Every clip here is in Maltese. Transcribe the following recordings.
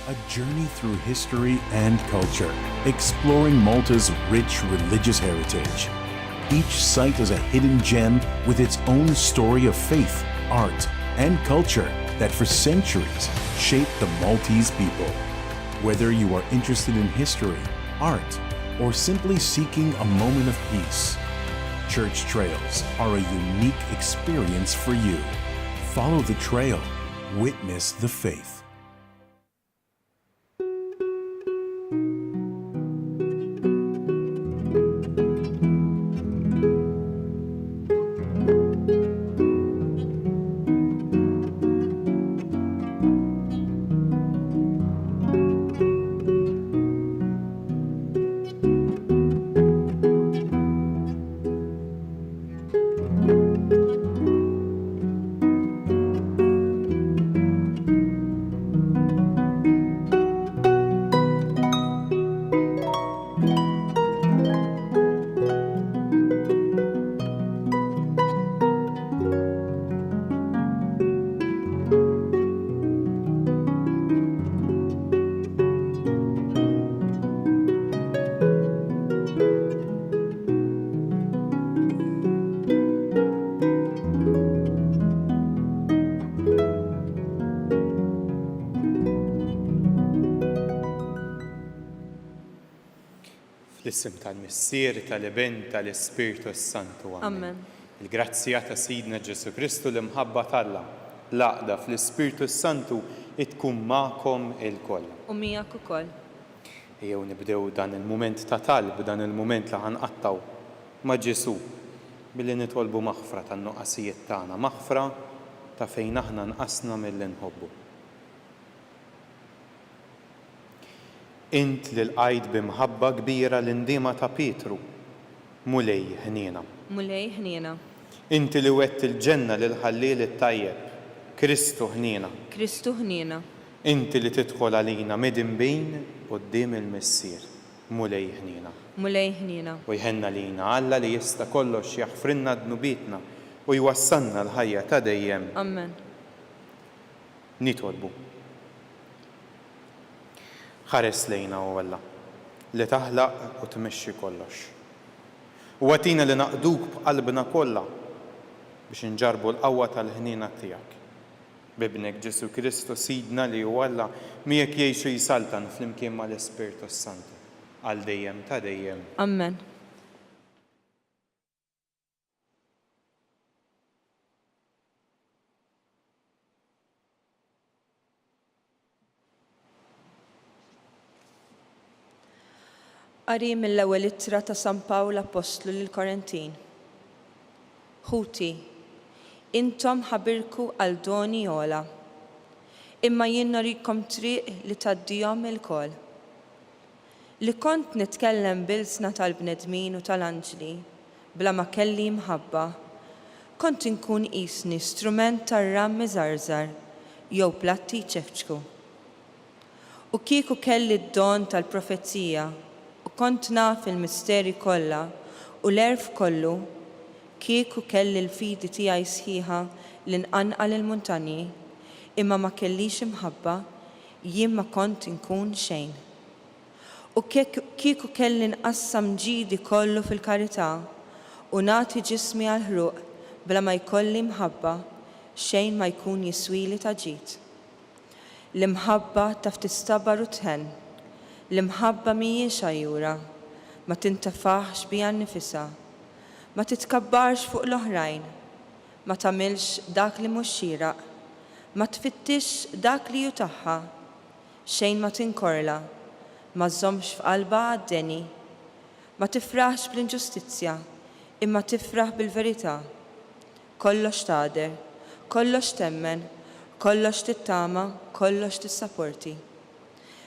A journey through history and culture, exploring Malta's rich religious heritage. Each site is a hidden gem with its own story of faith, art, and culture that for centuries shaped the Maltese people. Whether you are interested in history, art, or simply seeking a moment of peace, Church Trails are a unique experience for you. Follow the trail, witness the faith. Fl-isem tal-Missier, tal-Ibn, tal-Ispiritu Santu. Amen. Il-grazzja ta' Sidna Ġesu Kristu l-imħabba tal-Alla, l-għaqda fl-Ispiritu Santu tkun magħkom il-koll. U miegħek ukoll. Ejjew nibdew dan il-mument ta' talb, dan il-mument li ħanqattaw ma' Ġesu billi nitolbu maħfra tan-nuqqasijiet tagħna, maħfra ta' fejn aħna nqasna mill-inħobbu. Int li l-qajd bimħabba kbira l-indiema ta' Pietru, mulej ħniena. Mulej ħniena. Inti li wett il-ġenna lil ħalliel it-tajjeb, Kristu ħniena. Kristu ħniena. Inti li tidħol għalina midinbejn quddiem il-Missier, mulej ħniena. Mulej ħniena. U jħenna lina Alla li jista' kollox jaħfrinna dnubietna u jwassalna l-ħajja ta' dejjem. Amen. Nitolbu. ħares lejna u Alla li taħlaq u tmexxi kollox. U għatina li naqduk b'qalbna kollha biex nġarbu l-qawwa tal-ħniena tiegħek. Bibnek Ġesu Kristu Sidna li hu Alla miegħek jgħixu jisaltan flimkien mal-Ispiritu Santu għal dejjem ta' dejjem. Amen. Qari mill-ewwel ittra ta' San Pawl Apostlu lill-Korintin. Ħuti, intom ħabirku għal doni ola, imma jien norikom triq li tgħaddihom il-kol. Li kont nitkellem bil-sna tal-bnedmin u tal-anġli, bla ma kelli mħabba, kont inkun qisni strument tar-rammi żarżar jew platti ċefċku. U kieku kelli d-don tal-profezija, kont naf il-misteri kollha u l-erf kollu, kieku kelli l-fidi tiegħi sħiħa li nqanqal il-muntanji, imma ma kellix imħabba, jien ma kont inkun xejn. U kieku kelli nqassam ġidi kollu fil-karità u nagħti ġismi għal ħruq bla ma jkolli mħabba, xejn ma jkun jiswili ta' ġid. L-imħabba taf tistabar u tħenn, l-imħabba mhijiex għajjura, ma tintafaħx biha nnifisha, ma titkabbarx fuq l-oħrajn, ma tagħmilx dak li mhux xieraq, ma tfittix dak li hu tagħha, xejn ma tinkorla, ma żommx f'qalbha għad-deni, ma tifraħx bl-inġustizzja, imma tifraħ bil-verità. Kollox tgħader, kollox temmen, kollox tittama, kollox tissapporti.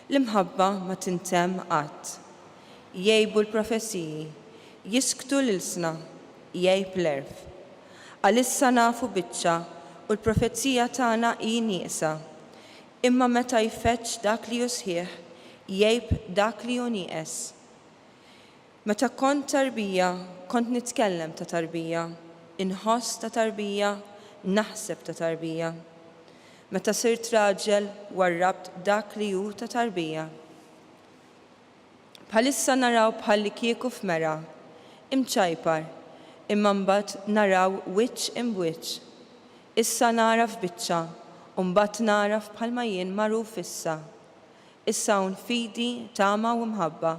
L-imħabba ma tintemm qatt. Jgħibu l-profeziji, jisktu l-ilsna, jgħib l-erf. Għalissa nafu biċċa u l-profezija tagħna hi nieqsa. Imma meta jfettx dak li hu sħiħ, jgħib dak li hu nieqes. Meta kont tarbija, kont nitkellem ta' tarbija, inħoss ta' tarbija, naħseb ta' tarbija. Meta sirt raġel, warrabt dak li hu ta' tarbija. Bħalissa naraw bħalli kieku f'mera, imċajpar, imma mbagħad naraw wiċċ imwiċċ. Issa nara f'biċċa, u mbagħad nara bħalma jien magħruf issa. Issa hawn fidi tama u mħabba,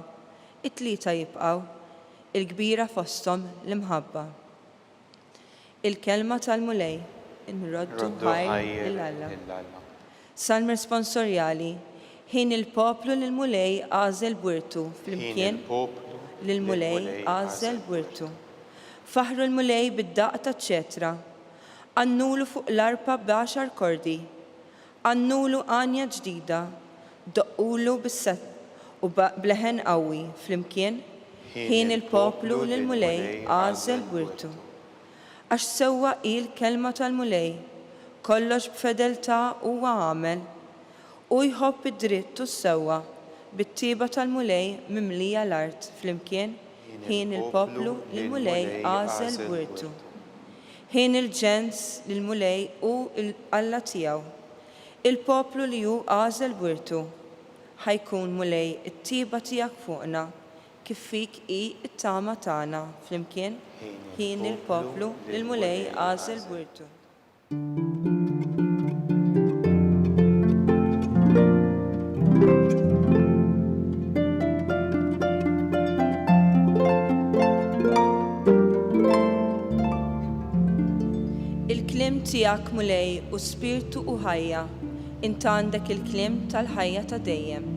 it-tlieta jibqgħu, il-kbira fosthom l-imħabba. Il-kelma tal-mulej inroddu ħajr lill-Alla. Salm responsorjali, ħin il-poplu lill-mulej għażel bwirtu, flimkien lill-mulej għażel bwirtu. Faħru l-mulej bid-daqq taċ-ċetra, għannulu fuq l-arpa b'10 kordi, għannulu għanja ġdida, doqqulu bis-sett u bleħen qawwi flimkien ħin il-poplu lill-mulej għażel bwirtu. Għax sewwa il-kelma tal-mulej, kollox b'fedeltà huwa għamel, u jħobb id-dritt u s-sewwa bit-tieba tal-mulej mimlija l-art flimkien ħin il-poplu lill-mulej għażel bwirtu. Ħin il-ġens lill-mulej u l-Alla tiegħu, il-poplu li hu għażel bwirtu. ħajkun mulej it-tieba tiegħek fuqna, kif fik hi t-tama tagħna flimkien ħin il-poplu lill-mulej għażel bwirtu. Il-kliem tiegħek mulej u spirtu u ħajja, int għandek il-kliem tal-ħajja ta' dejjem.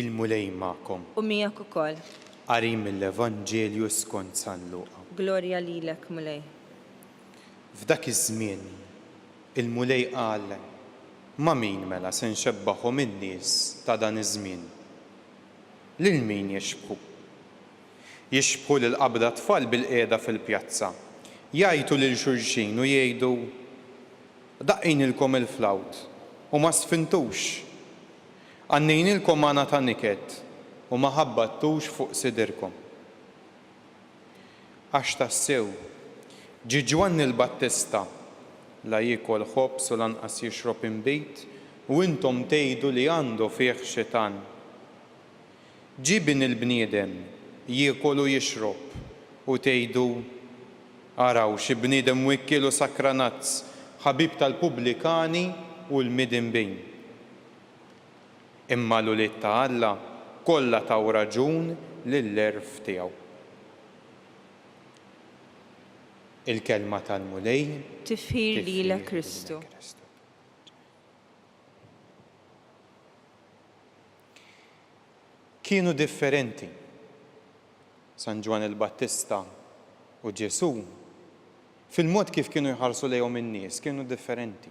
Il-mulej ma'kom. U miegħek ukoll. Qari mill-Evanġelju skont San Luqa. Glorja lilek mulej. F'dak iż-żmien il-mulej qal ma' min mela se nxebbaħhom in-nies ta' dan iż-żmien. Lil min jixbħu? Jixbħu lil qabda tfal bil-qiegħda fil-pjazza. Jgħidu lil xulxin u jgħidu daqqinilkom il-flawt u ma sfintux. Għannejnilkom għana ta' niket u ma ħabbattux fuq sidirkom. Għax tassew, ġi Ġwanni l-Battista la jiekol ħobs u lanqas jixrob imbejt u intom tgħidu li għandu fih xitan. Ġi bin il-bniedem jiekol u jixrob u tgħidu araw xi bniedem wikkiel u sakranazz, ħabib tal-pubblikani u l-midinbejn. Imma l-uliet ta' Alla kollha taw raġun lill-erf tiegħu. Il-kelma tal-mulej Tifħir lilek Kristu. Kienu differenti San Ġwan il-Battista u Ġesu fil-mod kif kienu jħarsu lejhom in-nies, kienu differenti.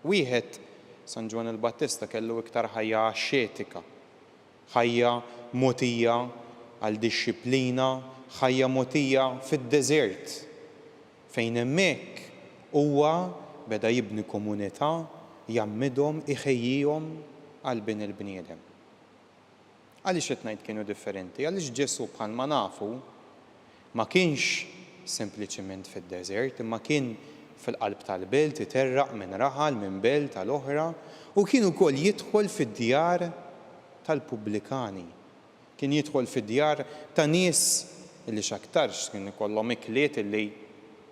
Wieħed San Ġwan il-Battista kellu iktar ħajja ascetika, ħajja mogħtija għal dixxiplina, ħajja mogħtija fid-deżert fejn hemmhekk huwa beda jibni komunità, jammidhom, iħejjihom għal bin il-bniedem. Għaliex qed ngħid kienu differenti? Għaliex Ġesu bħalma nafu ma kienx sempliċement fid-deżert, imma kien fil-qalb tal-belt, iterraq minn raħal, minn belt tal-oħra, u kien ukoll jidħol fid-djar tal-pubblikani. Kien jidħol fid-djar ta' nies illi x'aktarx kien ikollhom ikliet illi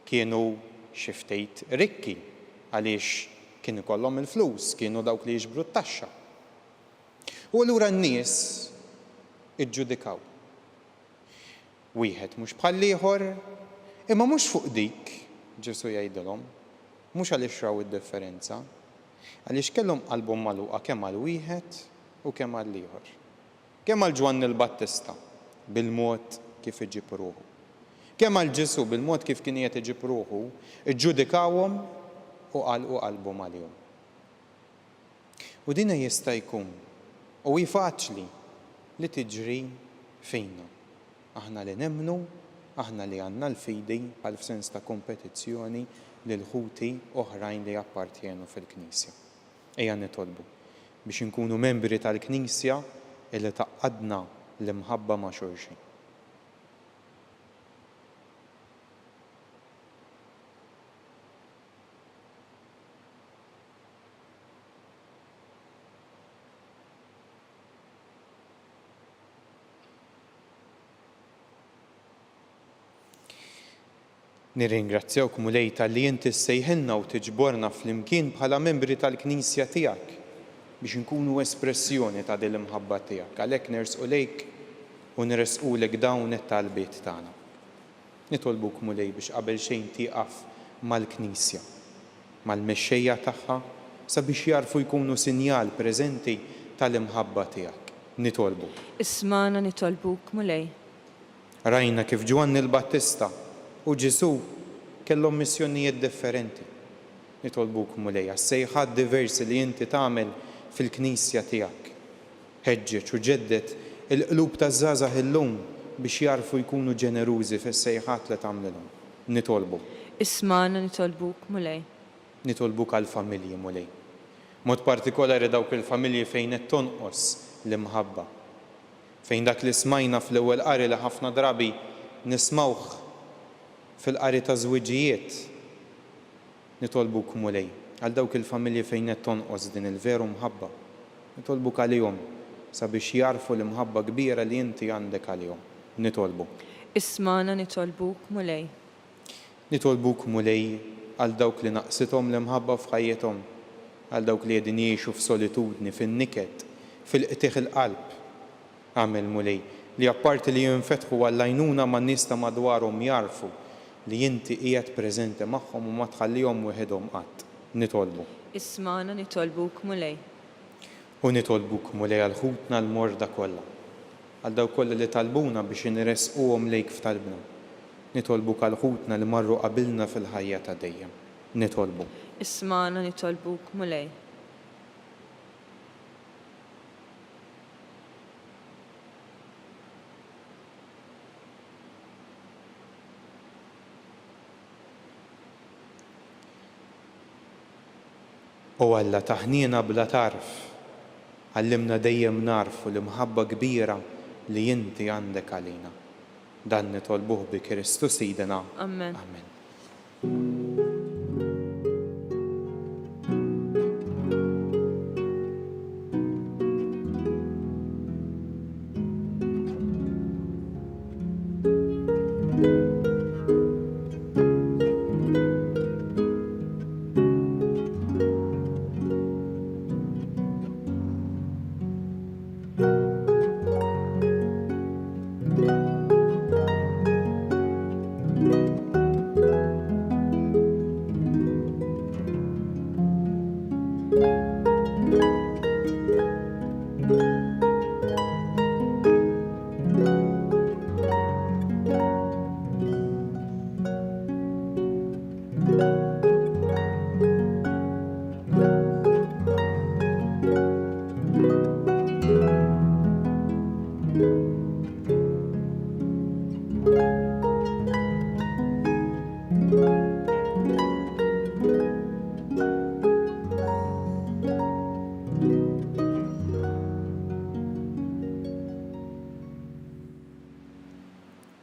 kienu xi ftit rikki għaliex kien ikollhom il-flus, kienu dawk li jiġbru t-taxxa. U allura n-nies iġġudikaw. Wieħed mhux bħal ieħor, imma mhux fuq dik, Ġesu jgħidilhom, mhux għaliex raw id-differenza, għaliex kellhom qalbhom magħluqa kemm għal wieħed u kemm għal ieħor. Kemm għal Ġwanni l-Battista bil-mod kif iġib ruħu. Kemm għal Ġesu bil-mod kif kien qiegħed iġib ruħu, iġġudikawhom u qalqu qalbhom għalihom. U din jista' jkun u faċli li tiġri fejna. Aħna li nemmnu, aħna li għandna l-fidi għal f'sens ta' kompetizzjoni lil ħuti oħrajn li appartjenu fil-Knisja. Ejja nitolbu biex inkunu membri tal-Knisja illi taqadna l-imħabba ma' xulxin. Nirringrazzjawk mulej tal-li inti ssejħilna u tiġborna fl-imkien bħala membri tal-Knisja tiegħek biex inkunu espressjoni ta' din l-imħabba tiegħek. Għalhekk nersqu lejk u nresqulek dawn it-talbiet tagħna. Nitolbuk mulej biex qabel xejn tieqaf mal-Knisja, mal-mexxejja tagħha sabiex jarfu jkunu sinjal preżenti tal-imħabba tiegħek. Nitolbu. Ismana nitolbuk mulej. Rajna kif Ġwanni l-Battista u Ġesu kellhom missjonijiet differenti. Nitolbuk mulej għas-sejħat diversi li inti tagħmel fil-Knisja tiegħek. Ħeġġeġ u ġeddet il-qlub taż-żgħażagħ illum biex jarfu jkunu ġenerużi fis-sejħat li tagħmlilhom. Nitolbu. Ismana nitolbuk mulej. Nitolbuk għall-familji mulej. Mod partikolari dawk il-familji fejn qed tonqos l-imħabba. Fejn dak li smajna fl-ewwel qari li ħafna drabi nismawh fil-qari ta' żwiġijiet. Nitolbuk mulej għal dawk il-familji fejn qed tonqos din il-veru mħabba. Nitolbuk għalihom sabiex jarfu l-imħabba kbira li inti għandek għalihom. Nitolbu. Ismana nitolbuk mulej. Nitolbuk mulej għal dawk li naqsithom l-imħabba f'ħajjithom, għal dawk li qegħdin jgħixu f'solitudni, fin-niked, fil-qtieħ il-qalb. Għamel mulej li apparti li jinfetħu għall-għajnuna man-nies ta' madwarhom jarfu li inti qiegħed preżenti magħhom u ma tħallihom weħedhom qatt. Nitolbu. Ismana nitolbuk mulej. U nitolbuk mulej għal ħutna l-morda kollha, għal dawk kollha li talbuna biex inresquhom lejk f'talbna. Nitolbuk għal ħutna li marru qabilna fil-ħajja ta' dejjem. Nitolbu. Ismana nitolbuk mulej. U Alla taħnina bla tarf, għallimna dejjem narfu l-imħabba kbira li inti għandek għalina. Dan nitolbuh bi Kristu Sidina. Amen. Amen.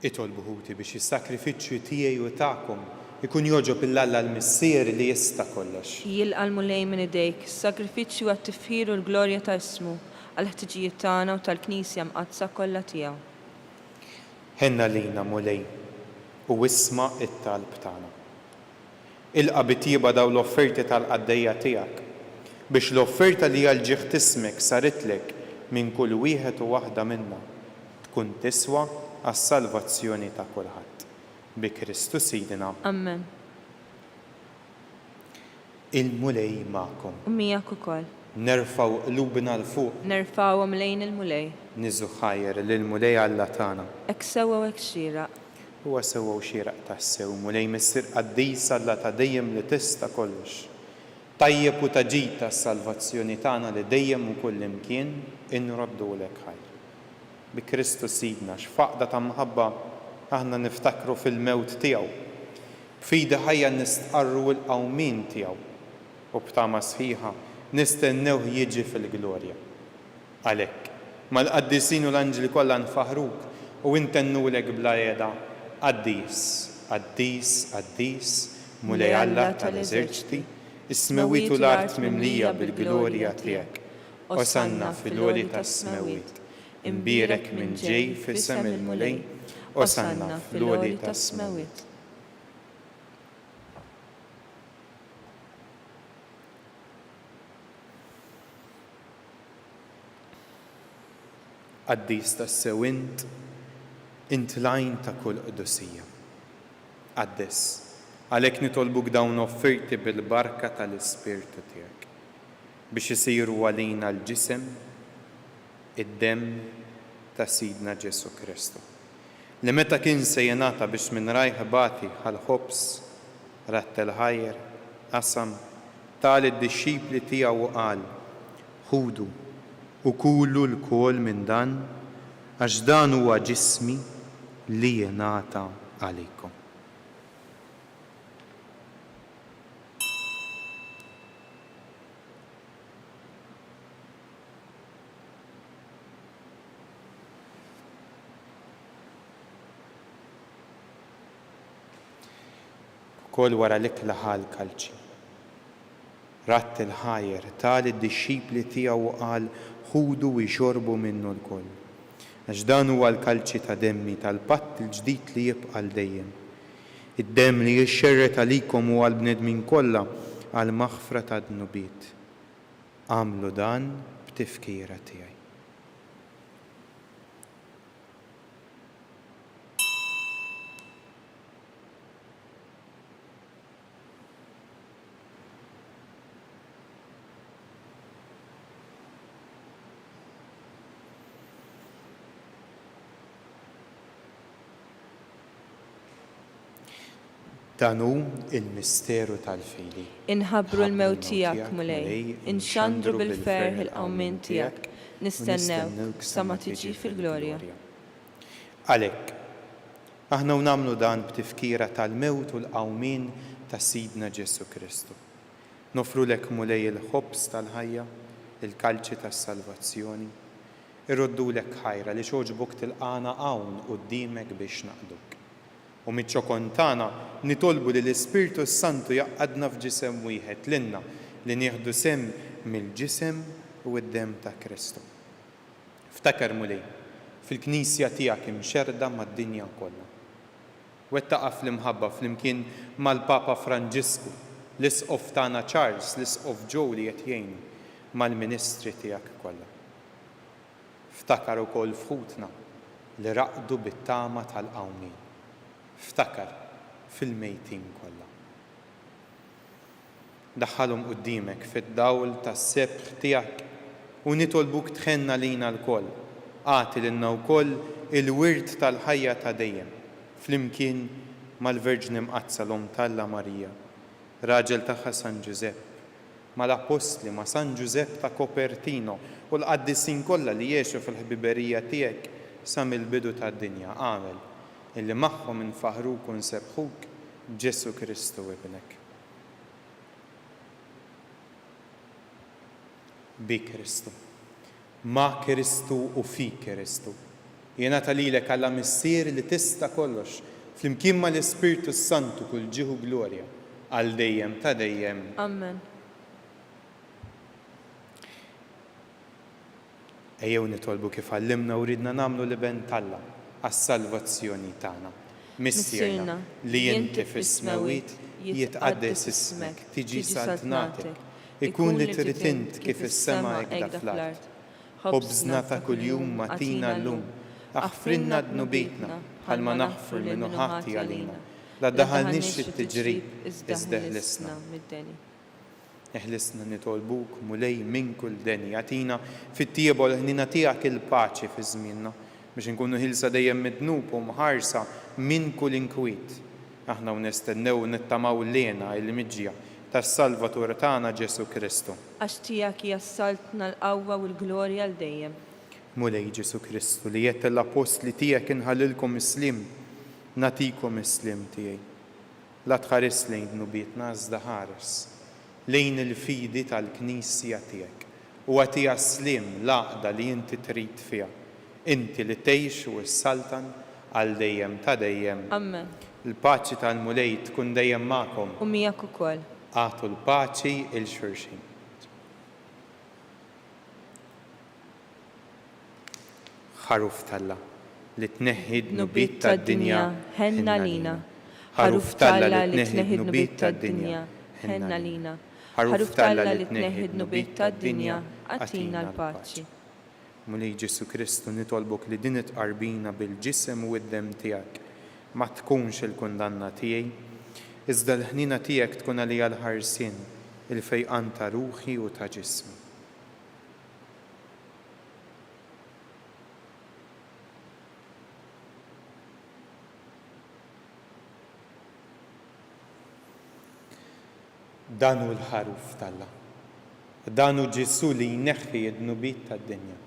Itolbu ħuti biex is-sakrifiċċju tiegħi u tagħkom ikun joġob il-Alla l-Missier li jista' kollox. Jilqa' l-mulej minn idejk, is-sagrifiċċju għat-tifħir u l-glorja ta' ismu għall-ħtiġijiet tagħna u tal-Knisja mqazza kollha tiegħu. Ħenna lina mulej u isma' it-talb tagħna. Ilqa' bittieba daw l-offerti tal-qaddejja tiegħek biex l-offerta li għal ġieħ ismek saritlek minn kull wieħed u waħda minna tkun tiswa għas-salvazzjoni ta' kulħadd. Bi Kristu Sidina. Amen. Il-mulej magħkom. U miegħek ukoll. Nerfaw qlubna l fuq. Nerfawhom lejn il-mulej. Niżu ħajjer lill-mulej Alla tagħna. Hekk sewwa u hekk xieraq. Huwa sewwa u xieraq tassew mulej missier qaddis Alla ta' dejjem li tista' kollox. Tajjeb u taġid tas-salvazzjoni tagħna li dejjem u kull imkien inroddulek ħajr. Bi Kristu Sidna x'faqda ta' mħabba aħna niftakru fil-mewt tiegħu. B'fida ħajja nistqarru l-qawmin tiegħu u b'tama sħiħa nistennew jiġi fil-glorja. Għalhekk, mal-qaddisin u l-anġli kollha nfaħruk u intennulek bla jeda qaddis, qaddis, qaddis, mulej Alla tal-eżerċiti, is-smewit u l-art mimlija bil-glorja tiegħek. Osanna fil-għoli tas-smewit, imbierek minn ġej f'isem il-mulej, Osanna fil-għoli tas-smewit. Qaddis tas-sewint, intlajn ta' kull qdusija. Qaddis, għalhekk nitolbuk dawn offerti bil-barka tal-Ispirtu tiegħek biex isiru għalina l-ġisem, id-dem ta' Sidna Ġesu Kristu. Li meta kien se jingħata biex minn rajħ bati ħal-ħobs, rattel ħajjer, qasam, tal id-dixxipli tiegħu qal, ħudu u kulu l-kol minn dan, għax dan huwa ġismi li jingħata għalikom. Kol wara l-ikla ħal kalċi. Ratt il-ħajjer tal id-dixxipli tiegħu qal ħudu u jxorbu minnu l-koll. Għax dan huwa l-kalċi ta' demmi tal-patt il-ġdid li jibqa' dejjem. Id-demm li jixxerret għalikom u għall-bnedmin kollha għal maħfra ta' dnubiet. Għamlu dan b'tifkira tiegħi. Danu il-misteru tal-fili. Inħabbru l-mewt tiegħek mulej, inxandru bil-ferħ il-qawmin tiegħek, nistennew sa ma tiġi fil-glorja. Għalhekk, aħna nagħmlu dan b'tifkira tal-mewt u l-qawmin ta' Sidna Ġesu Kristu. Nofrulek mulej il-ħobs tal-ħajja, il-kalċi tas-salvazzjoni, irroddulek ħajra li xoġbok tilqana hawn quddiemek biex naqduk. U mit-ċokontana nitolbu li l-Ispirtu Santu jaqadna f'ġisem wieħed lilna li nieħdu sem mill-ġisem u d-dem ta' Kristu. Ftakar mulej, fil-Knisja tiegħek imxerda mad-dinja kollha. Wettaqa' fl-imħabba flimkien mal-Papa Franġisku, l-Isqof tagħna Charles, l-Isqof Joe li qed jgħinu mal-Ministri tiegħek kollha. Ftakar ukoll fħutna li raqdu bit-tama tal-qawmin. Ftakar fil-mejtin kollha. Daħħalhom quddiemek fid-dawl tas-sebħ tiegħek u nitolbuk tħenna lina l-koll. Għati lilna wkoll il-wirt tal-ħajja ta' dejjem flimkien mal-Verġni Mqazza l-Om Alla Marija, raġel tagħha San Ġusepp, mal-Apostli ma' San Ġusepp ta' Kopertino u l-qaddisin kollha li jgħixu fil-ħbiberija tiegħek sa mill-bidu tad-dinja. Għamel illi magħhom infaħruk u nsebħuk Ġesu Kristu ibnek. Bi Kristu, ma' Kristu u fi Kristu, Jingħata lilek Alla missier li tista' kollox flimkien mal-Ispiritu Santu kull ġieħu glorja għal dejjem ta' dejjem. Amen. Ejjew nitolbu kif għallimna u ridna nagħmlu li ben Alla għas-salvazzjoni tagħna. Missierna li inti fis-smewit jitqaddes ismek, tiġi saltnatek, ikun li trid int kif is-sema hekk fl-art. Ħobżna ta' kuljum matina llum, aħfrinna dnubitna bħalma naħfru li nuħati għalina. La daħalniex fit-tiġrib iżda ħlisna mid-deni. Eħlisna nitolbuk mulej minn kull deni, għatina fit-tiebol ħnina tiegħek il-paċi fi żmienna biex inkunu ħilsa dejjem mid-dnub u mħarsa minn kull inkwiet. Aħna nistennew nittamaw lena il-miġġija tas-Salvatur tagħna Ġesu Kristu. Għax tiegħek hija s-saltna l-qawwa u l-glorja l dejjem. Mulej Ġesu Kristu li jett l-apostli tiegħek inħallilkom islim, natikom islim tiegħi. La tħares lejn dnubietna iżda ħares lejn il-fidi tal-Knisja tiegħek u għatija slim l-għaqda li inti trid fiha. Inti li tgħix u s-saltan għal dejjem ta' dejjem. Amen. Il-paċi tal-mulej tkun dejjem magħkom. U miegħek ukoll. Għatu l-paċi il-xulxin. Ħaruf talla li tneħħi d-nubiet tad-dinja ħenna lina. Ħaruf talla li tneħħi d-nubiet tad-dinja ħenna lina. Ħaruf talla li tneħħi d-nubiet tad-dinja għatina l-paċi. Mulej Ġesu Kristu nitolbok li din itqarbina bil-ġisem u d-dem tiegħek ma tkunx il-kundanna tiegħi, iżda l-ħnina tiegħek tkun għalija l-ħarsien, il-fejqan ta' ruħi u ta' ġismi. Danu l-ħaruf talla. Danu Ġesu li jneħħi d-nubiet tad-dinja.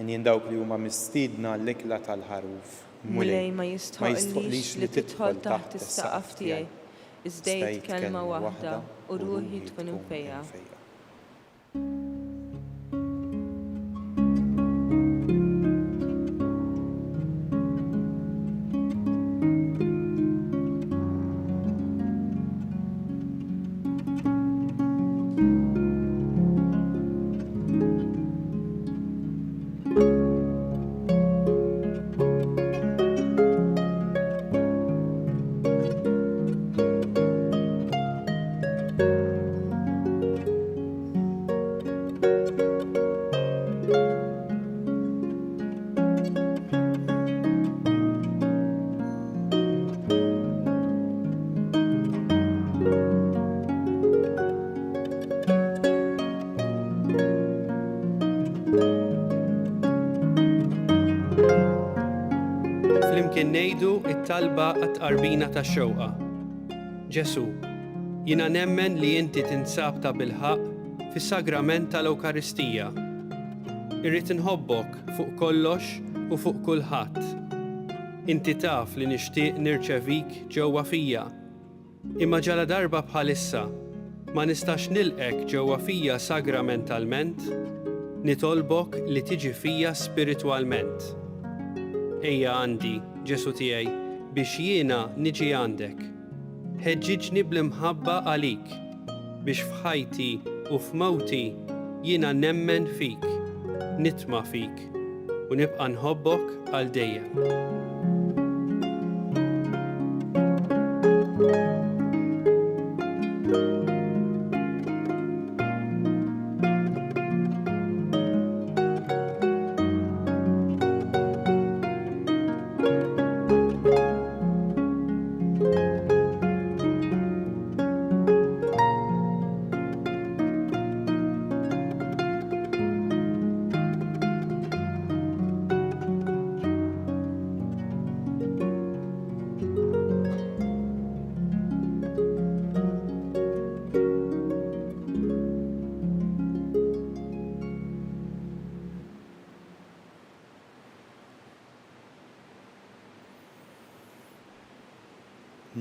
Jien dawk li huma mistiedna l-ikla tal-ħaruf. Mulej ma jistħoqlix li tidħol taħt is-saqaf tiegħi. Iżdejt kelma waħda u ruħi tkun imfejja. Flimkien ngħidu t-talba għat-tqarbina tax-xewqa. Ġesu, jiena nemmen li inti tinsab ta' bilħaq fis-sagrament tal-Ewkaristija. Irrid inħobbok fuq kollox u fuq kulħadd. Inti taf li nixtieq nirċevik ġewwa fija. Imma ġala darba bħalissa ma nistax nilqek ġewwa fija sagramentalment, nitolbok li tiġi fija spiritwalment. Ejja għandi, Ġesu tiegħi, biex jiena niġi għandek. Ħeġġiġni bl-imħabba għalik, biex f'ħajti u f'mawti jiena nemmen fik, nitma' fik u nibqa' nħobbok għal dejjem.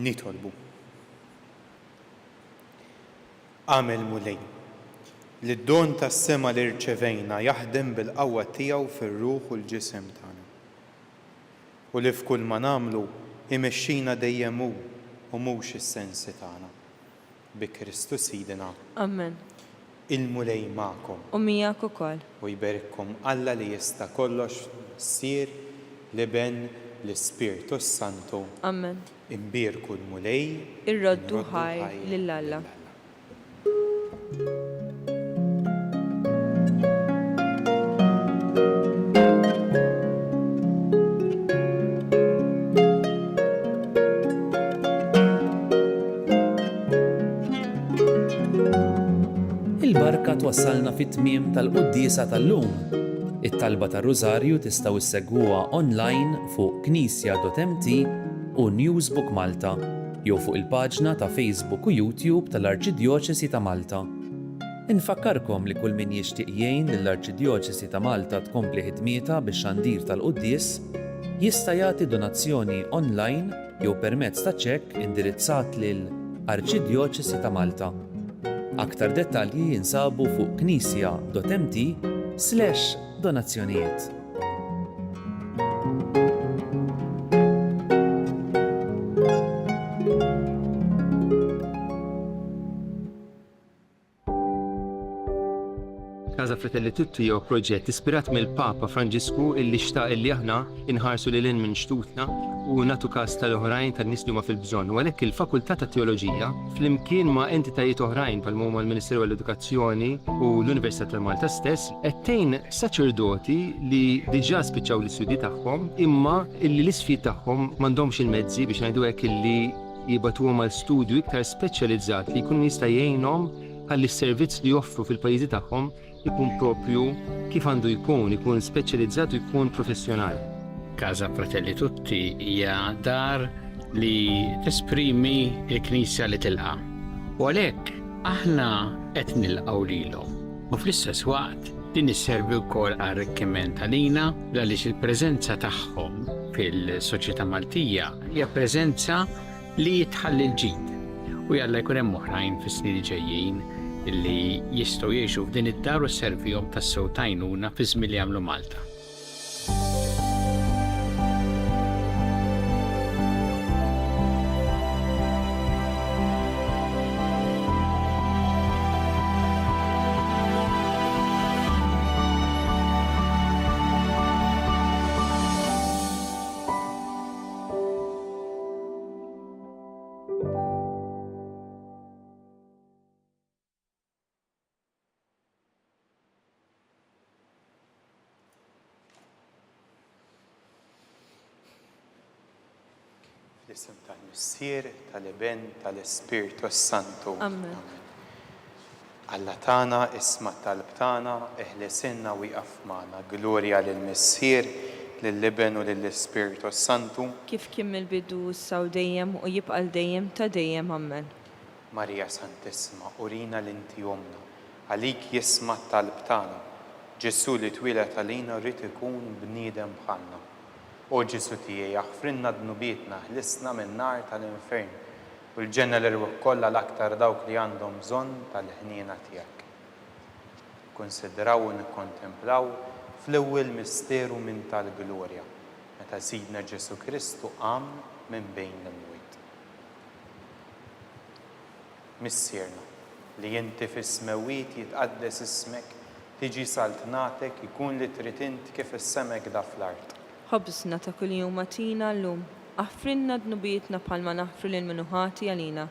Nitolbu. Għamel mulej li d-don tas-sema li rċevejna jaħdem bil-qawwa tiegħu fir-ruħ u l-ġisem tagħna. u li f'kull ma nagħmlu imexxina dejjem hu u mhux is-sensi tagħna. Bi Kristu Sidina. Amen. Il-mulej magħkom U miegħek ukoll. u jberikkom Alla li jista' kollox ssir l-Iben l-Ispirtu Santu. Amen. Imbierku l-mulej Irroddu ħaj lil Alla. Il-barka twassalna fit-tmiem tal-quddiesa tal-lum. It-talba tar-Rużarju tistgħu issegwuha online fuq knisja.mt u Newsbook Malta jew fuq il-paġna ta' Facebook u YouTube tal-Arċidjoċesi ta' Malta. Infakkarkom li kull min jixtieq jgħin lill-Arċidjoċesi ta' Malta tkompli ħidmietha bix-xandir tal-quddies jista' jagħti donazzjoni online jew permezz ta' ċekk indirizzat lil Arċidjoċesi ta' Malta. Aktar dettalji jinsabu fuq knisja.mt/donazzjonijiet. Casa Fratelli Tutti jew proġett ispirat mill-Papa Franġisku illi xtaq illi aħna inħarsu lil minn xtutna u natu każ tal-oħrajn tan-nies li huma fil-bżonn. U għalhekk il-Fakultà ta' Teoloġija flimkien ma' entitajiet oħrajn bħal huma l-Ministeru għall-Edukazzjoni u l-Università ta' Malta stess qed tgħin saċerdoti li diġà spiċċaw l-istudji tagħhom imma illi l-isfid tagħhom m'għandhomx il-mezzi biex ngħidu hekk illi jibatuhom għal studju iktar speċjalizzat li jkun jista' jgħinhom ħalli s-servizz li joffru fil-pajjiżi tagħhom ikun propju kif għandu ikun speċjalizzat u jkun professjonali. Casa Fratelli Tutti hija dar li tesprimi l-Knisja li tilqa'. U għalhekk aħna qed nilqgħu lilhom. U fl-istess waqt din isservi wkoll arricchiment għalina għaliex il-preżenza tagħhom fil-soċjetà Maltija hija preżenza li tħalli l-ġid. U jalla jkun hemm oħrajn fis-snin ġejjin illi jistgħu jgħixu f'din id-dar u sservihom tas-sew tajnuna fi żmien li jagħmlu Malta. L-isem tal-Missier, tal-Iben, tal-Ispirtu Santu. Amen. Alla tagħna isma' talb tagħna eħlesinna u jqaf magħna. Glorja lill-Missier, lill-Iben u lill-Ispirtu Santu. Kif kien mill-bidu issa u dejjem u jibqa' dejjem ta' dejjem. Amen. Marija Santissima, urina l-inti omna, għalik jisma' talb tagħna. Ġesu li twilet għalina rrid ikun bniedem bħalna. O Ġesu tiegħi aħfrinna dnubietna ħlisna min-nar tal-infern u l-ġenna l-irwieq kollha l-aktar dawk li għandhom bżonn tal-ħniena tiegħek. Konsidraw u nikkontemplaw fl-ewwel misteru minn tal-glorja meta Sidna Ġesu Kristu qam minn bejn l-imwiet. Missierna li inti fis-smewiet jitqaddes ismek, tiġi saltnatek ikun li trid int kif is-semek da fl-art. Ħobsna ta' kull jum atina llum, aħfrinna dnubietna bħalma naħfru lil minuħati għalina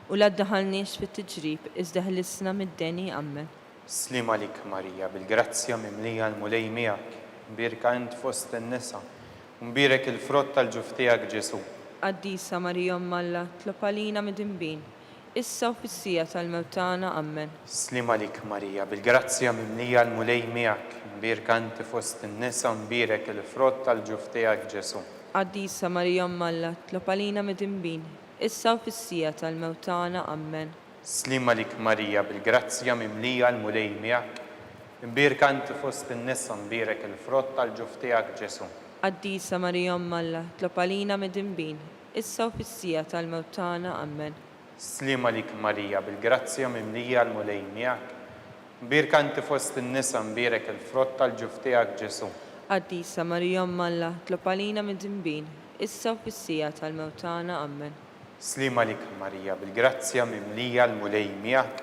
u la ddaħalniex fit-tiġrib iżda ħlisna mid-deni. Amen. Slima lik Marija, bil-grazzja mimlija l-mulej miegħek, mbirka int fost in-nisa, u mbirek il-frott tal-ġuf tiegħek Ġesu. Qaddisa Marija Omm Alla, tlob għalina mid-inbin, issa u fis-sija tal-mewtana. Amen. Slima lik Marija, bil-grazzja mimlija l-mulej miegħek, mbirka int fost in-nisa, mbirek il-frott tal-ġuf tiegħek Ġesu. Qaddisa Marija Omm Alla, tlob għalina mid-inbin, issa u fis-sija tal-mewtana. Amen. Slima lik Marija, bil-grazzja mimlija l-mulej miegħek, mbirka int fost in-nisa, mbirek il-frott tal-ġuf tiegħek Ġesu. Qaddisa Marija Omm Alla, tlob għalina mid-inbin, issa u fis-sija tal-mewtana. Amen. Slima lik Marija, bil-grazzja mimlija l-mulej miegħek, mbirka int fost in-nisa, mbirek il-frott tal-ġuf tiegħek Ġesu. Qaddisa Marija Umm Alla, tlob għalina mid-dinbin, issa u fis-sija tal-mewt tagħna. Amen. Slima lik Marija, bil-grazzja mimlija l-mulej miegħek,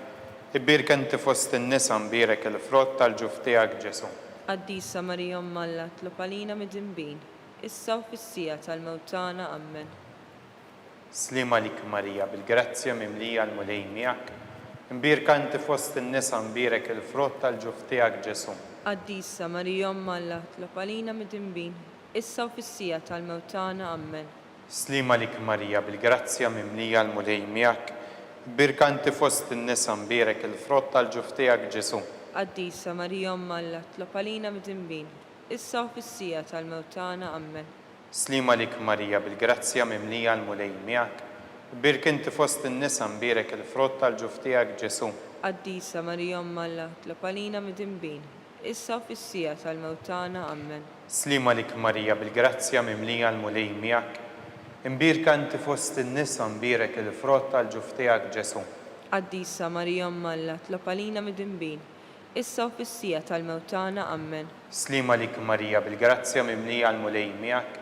ibbirka inti fost in-nisa mbierek il-frott tal-ġuf tiegħek Ġesu. Qaddisa Marija Umm Alla, tlob għalina mid-dinbin, issa u fis-sija tal-mewt tagħna. Amen. Slima lik Marija, bil-grazzja mimlija l-mulej miegħek, imbirka inti fost in-nisa mbierek il-frott tal-ġuf tiegħek Ġesu. Qaddisa Marija Umm Alla, tlob għalina mid-dinbin, issa u fis-sija tal-mewt tagħna. Amen. Slima lik Marija, bil-grazzja mimlija l-mulej miegħek, ibbirka inti fost in-nisa mbierek il-frott tal-ġuf tiegħek Ġesu. Qaddisa Marija Umm Alla, tlob għalina mid-dinbin, issa u fis-sija tal-mewt tagħna. Amen. Slima lik Marija, bil-grazzja mimlija l-mulej miegħek, ibbirka inti fost in-nisa mbierek il-frott tal-ġuf tiegħek Ġesu. Qaddisa Marija Umm Alla, tlob għalina mid-dinbin, issa u fis-sija tal-mewt tagħna. Amen. Slima lik Marija, bil-grazzja mimlija l-mulej miegħek, imbirka inti fost in-nisa mbierek il-frott tal-ġuf tiegħek Ġesu. Qaddisa Marija Umm Alla, tlob għalina mid-dinbin, issa u fis-sija tal-mewt tagħna. Amen. Slima lik Marija, bil-grazzja mimlija l-mulej miegħek,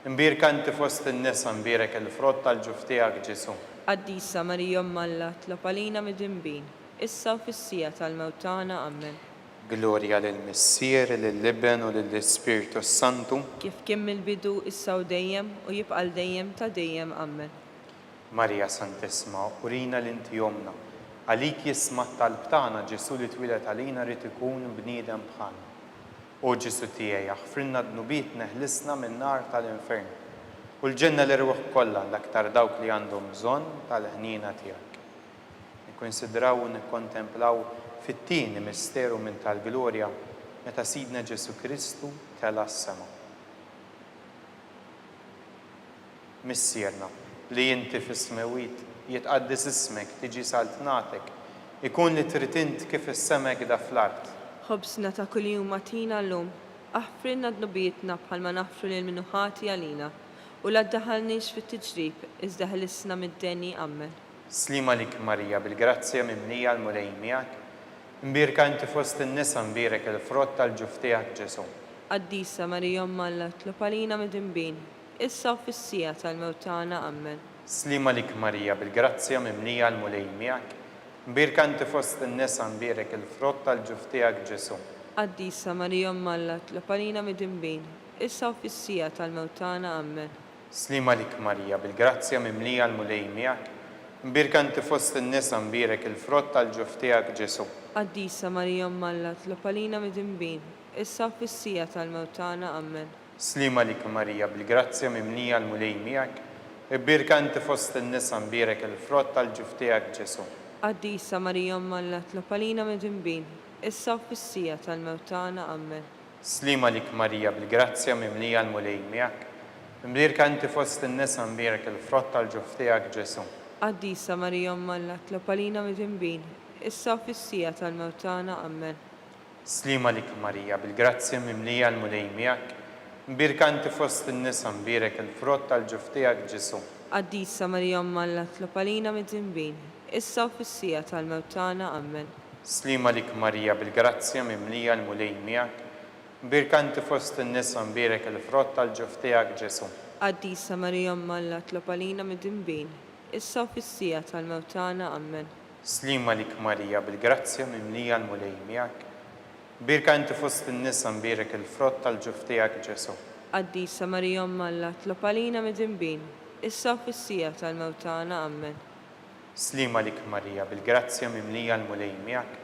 imbirka inti fost in-nisa mbierek il-frott tal-ġuf tiegħek Ġesu. Qaddisa Marija Umm Alla, tlob għalina mid-dinbin, issa u fis-sija tal-mewt tagħna. Amen. Glorja lill-Missier, lill-Ibn u lill-Ispiritu Santu, Kif kien mill-bidu issa u dejjem u jibqa' dejjem ta' dejjem. Amen. Marija Santissima, urina l-inti jomna, għalik jisma' talb tagħna Ġesu li twilet għalina rid ikun bniedem bħalna. O Ġesu tiegħi, aħfrilna d-nubiet neħlisna min-nar tal-infern. U l-ġenna l-irwaħ kollha l-aktar dawk li għandhom bżonn tal-ħnina tiegħek. Nikkonsidraw u nikkontemplaw fit-tieni misteru minn tal-glorja meta Sidna Ġesu Kristu tela s-sema. Missierna li inti fis-smewit jitqaddis ismek tiġi saltnatek, ikun li trid int kif is-semek da fl-art. Ħobsna ta' kuljum atina llum, aħfrilna d-nubietna bħalma naħfru lil minuħati għalina u la ddaħħalniex fit-tiġrib iżda ħlisna mid-denni. Amen. Slima lik Marija, bil-grazzja mimlija l-mulej miegħek, imbirka inti fost in-nisa mbierek il-frott tal-ġuf tiegħek Ġesu. Qaddisa Marija Umm Alla, tlob għalina mid-dinbin, issa u fis-sija tal-mewt tagħna. Amen. Slima lik Marija, bil-grazzja mimlija l-mulej miegħek, imbirka inti fost in-nisa mbierek il-frott tal-ġuf tiegħek Ġesu. Qaddisa Marija Umm Alla, tlob għalina mid-dinbin, issa u fis-sija tal-mewt tagħna. Amen. Slima lik Marija, bil-grazzja mimlija l-mulej miegħek, imbirka inti fost in-nisa mbierek il-frott tal-ġuf tiegħek Ġesu. Qaddisa Marija Umm Alla, tlob għalina mid-dinbin, issa u fis-sija tal-mewt tagħna. Amen. Slima lik Marija, bil-grazzja mimlija l-mulej miegħek, ibbirka inti fost in-nisa mbierek il-frott tal-ġuf tiegħek Ġesu. Qaddisa Marija Umm Alla, tlob għalina mid-dinbin, issa u fis-sija tal-mewt tagħna. Amen. Slima lik Marija, bil-grazzja mimlija l-mulej miegħek, imbirka inti fost in-nisa mbierek il-frott tal-ġuf tiegħek Ġesu. Qaddisa Marija Umm Alla, tlob għalina mid-dinbin, issa u fis-sija tal-mewt tagħna. Amen. Slima lik Marija, bil-grazzja mimlija l-mulej miegħek, imbirka inti fost in-nisa mbierek il-frott tal-ġuf tiegħek Ġesu. Qaddisa Marija Umm Alla, tlob għalina mid-dinbin, issa u fis-sija tal-mewt tagħna. Amen. Slima lik Marija, bil-grazzja mimlija l-mulej miegħek, imbirka inti fost in-nisa mbierek il-frott tal-ġuf tiegħek Ġesu. Qaddisa Marija Umm Alla, tlob għalina mid-dinbin, issa u fis-sija tal-mewt tagħna. Amen. Slima lik Marija, bil-grazzja mimlija l-mulej miegħek, imbirka inti fost in-nisa mbierek il-frott tal-ġuf tiegħek Ġesu. Qaddisa Marija Umm Alla, tlob għalina mid-dinbin, issa u fis-sija tal-mewt tagħna. Amen. Slima lik Marija, bil-grazzja mimlija l-mulej miegħek,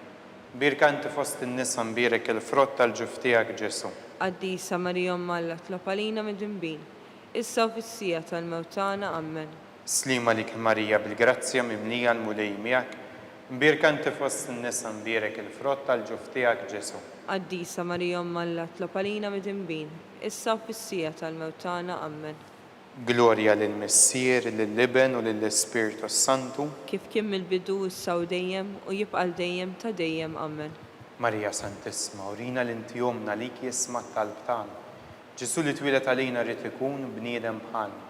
imbirka inti fost in-nisa mbierek il-frott tal-ġuf tiegħek Ġesu. Qaddisa Marija Umm Alla, tlob għalina mid-dinbin, issa u fis-sija tal-mewt tagħna. Amen. Slima lik Marija, bil-grazzja mimlija l-mulej miegħek, imbirka inti fost in-nisa mbierek il-frott tal-ġuf tiegħek Ġesu. Qaddisa Marija Umm Alla, tlob għalina mid-dinbin, issa u fis-sija tal-mewt tagħna. Amen. Glorja lill-Missier, lill-Ibn u lill-Ispiritu Santu, Kif kien mill-bidu issa u dejjem u jibqa' dejjem ta' dejjem. Amen. Marija Santissima, urina l-inti jomna lik jisma' talb tagħna. Ġesu li twilet għalina rid ikun bniedem bħalna.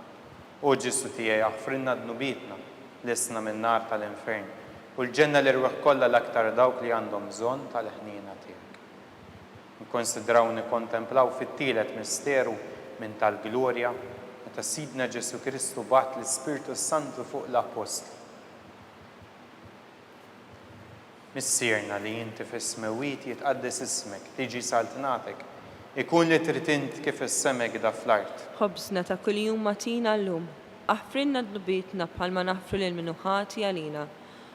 O Ġesu tiegħi, aħfrilna d-nubietna lisna min-nar tal-infern u l-ġenna l-irwaħ kollha l-aktar dawk li għandhom bżonn tal-ħnina tiegħek. Nkonsidraw nikkontemplaw fit-tielet misteru minn tal-glorja meta Sidna Ġesu Kristu bagħat l-Ispirtu Santu fuq l-Apostli. Missierna li inti fis-smewiet jitqaddes ismek, tiġi saltnatek, ikun li trid int kif is-semek da fl-art. Ħobżna ta' kuljum matina llum, aħfrinna d-nubietna bħalma naħfru lil minuħati għalina